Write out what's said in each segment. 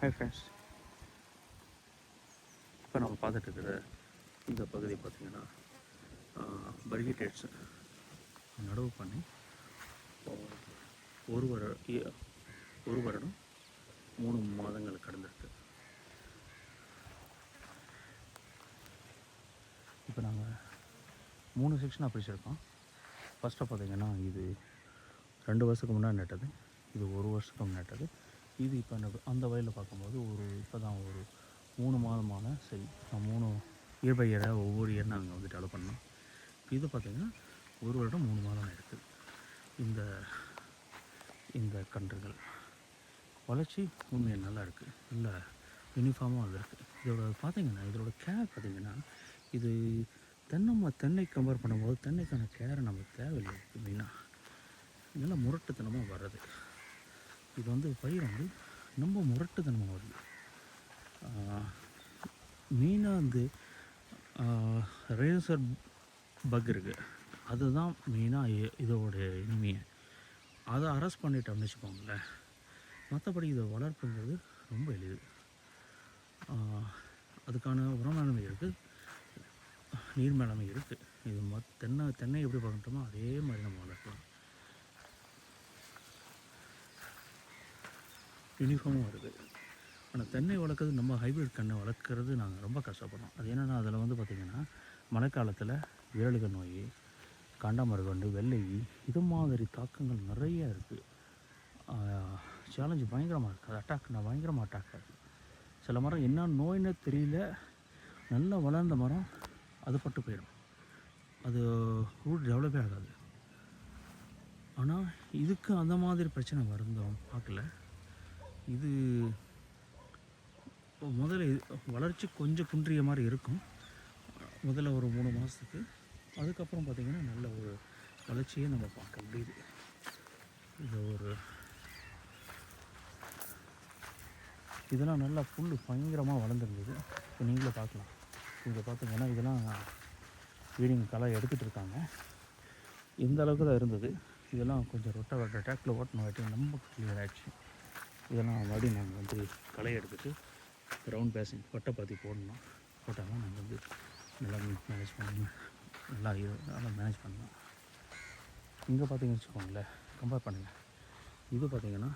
Hi friends, இப்போ நம்ம பார்த்துட்டு இருக்கிற இந்த பகுதி பார்த்திங்கன்னா பர்கிடேட்ஸ் நடவு பண்ணி ஒரு வருடம் 3 மாதங்கள் கடந்திருக்கு. இப்போ நாங்கள் 3 செக்ஷனாக பிரிச்சிருக்கோம். ஃபஸ்ட்டாக பார்த்திங்கன்னா இது 2 வருஷத்துக்கு முன்னாடி நட்டது, இது 1 வருஷத்துக்கு நட்டது. இது இப்போ அந்த வயலில் பார்க்கும்போது இப்போ தான் ஒரு 3 மாதமான சரி 3 இயர் பை இயராக ஒவ்வொரு இயர் நாங்கள் வந்து டெவலப் பண்ணோம். இது பார்த்திங்கன்னா 1 வருடம் 3 மாதம் இருக்குது. இந்த கன்றுகள் வளர்ச்சி உண்மையாக நல்லா இருக்குது, நல்ல யூனிஃபார்மாக அது இருக்குது. இதோட பார்த்திங்கன்னா இதோட கேர் பார்த்திங்கன்னா இது தென்னை கம்பேர் பண்ணும்போது தென்னைக்கான கேரை நமக்கு தேவையில்லை. மெயினாக நல்லா முரட்டுத்தனமாக வர்றது. இது வந்து பயிர் வந்து ரொம்ப முரட்டுத்தனமாக வருது. மெயினாக வந்து ரேசர் பக் இருக்குது, அதுதான் மெயினாக இதோட இனிமையை. அதை அரெஸ்ட் பண்ணிட்டோம்னு வச்சுக்கோங்களேன். மற்றபடி இதை வளர்ப்புங்கிறது ரொம்ப எளிது. அதுக்கான உர மேலாண்மை இருக்குது, நீர் மேலாண்மை இருக்குது. இது தென்னை எப்படி பார்க்கணுமோ அதே மாதிரி நம்ம வளர்க்கலாம். யூனிஃபார்மும் இருக்குது. ஆனால் தென்னை வளர்க்குறது நம்ம ஹைப்ரிட் கண்ணை வளர்க்குறது நாங்கள் ரொம்ப கஷ்டப்படுறோம். அது என்னென்னா அதில் வந்து பார்த்திங்கன்னா மழைக்காலத்தில் வேலுக நோய், காண்டாமருகண்டு, வெள்ளை, இது மாதிரி தாக்கங்கள் நிறைய இருக்குது. சேலஞ்சு பயங்கரமாக இருக்குது. அது பயங்கரமாக அட்டாக் ஆகுது. சில மரம் என்ன நோயின்னு தெரியல, நல்லா வளர்ந்த மரம் அது பட்டு போயிடும், அது ரூட் டெவலப்பே ஆகாது. ஆனால் இதுக்கு அந்த மாதிரி பிரச்சனை வருந்தோம் பார்க்கல. இது முதல்ல வளர்ச்சி கொஞ்சம் குன்றிய மாதிரி இருக்கும் முதல்ல ஒரு 3 மாதத்துக்கு. அதுக்கப்புறம் பார்த்திங்கன்னா நல்ல ஒரு வளர்ச்சியை நம்ம பார்க்க முடியுது. இதெல்லாம் நல்லா புல் பயங்கரமாக வளர்ந்துருந்தது. இப்போ நீங்களே பார்க்கலாம். இங்கே பார்த்திங்கன்னா இதெல்லாம் வீடிங் களை எடுத்துகிட்டு இருக்காங்க. இந்த அளவுக்கு தான் இருந்தது. இதெல்லாம் கொஞ்சம் ரொட்ட டேக்கில் ஓட்டணும் வாட்டி ரொம்ப கிளியர் ஆகிடுச்சு. இதெல்லாம் மறுபடியும் நாங்கள் வந்து களை எடுத்துகிட்டு ரவுண்ட் பேசிங் வட்டைப்பாத்தி போடணும். போட்டாலும் நாங்கள் வந்து நல்லா மேனேஜ் பண்ணணும், நல்லா மேனேஜ் பண்ணலாம். இங்கே பார்த்திங்கன்னு வச்சுக்கோங்களேன், கம்பேர் பண்ணுங்கள். இது பார்த்திங்கன்னா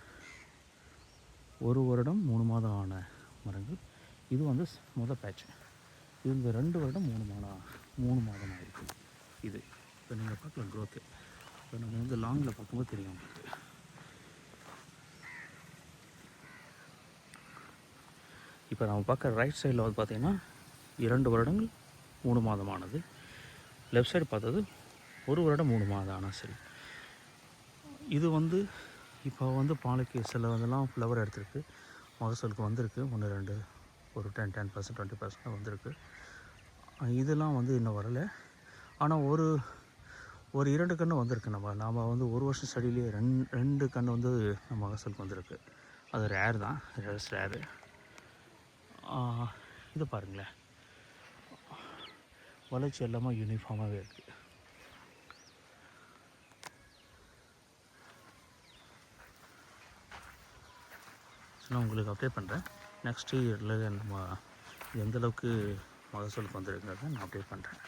1 வருடம் 3 மாதம் ஆன மரங்கள். இது வந்து முதல் பேட்ச். இது இந்த 2 வருடம் 3 மாதம் ஆகிருக்கு. இது இப்போ நீங்கள் பார்க்கலாம் க்ரோத்து. இப்போ நம்ம வந்து லாங்கில் பார்க்கும்போது தெரியும் உங்களுக்கு. இப்போ நம்ம பார்க்குற ரைட் சைடில் வந்து பார்த்திங்கன்னா 2 வருடங்கள் 3 மாதமானது. லெஃப்ட் சைடு பார்த்தது 1 வருடம் 3 மாதம் ஆனால் சரி. இது வந்து இப்போ வந்து பாலைக்கு சில இதெல்லாம் ஃப்ளவர் எடுத்துருக்கு, மகசூலுக்கு வந்திருக்கு. 1 2 ஒரு 10% 20% வந்திருக்கு. இதெல்லாம் வந்து இன்னும் வரலை. ஆனால் ஒரு 2 கன்று வந்திருக்கு. நாம் வந்து 1 வருஷம் ஸ்டடியிலேயே 2 கன்று வந்து நம்ம மகசூலுக்கு வந்திருக்கு. அது ரேர் தான், ரேரு. இது பாருங்களேன், வளர்ச்சி எல்லாமே யூனிஃபார்மாகவே இருக்குது. நான் உங்களுக்கு அப்டேட் பண்ணுறேன். நெக்ஸ்ட் இயரில் நம்ம எந்தளவுக்கு மகசூலுக்கு வந்துருக்கிறத நான் அப்டேட் பண்ணுறேன்.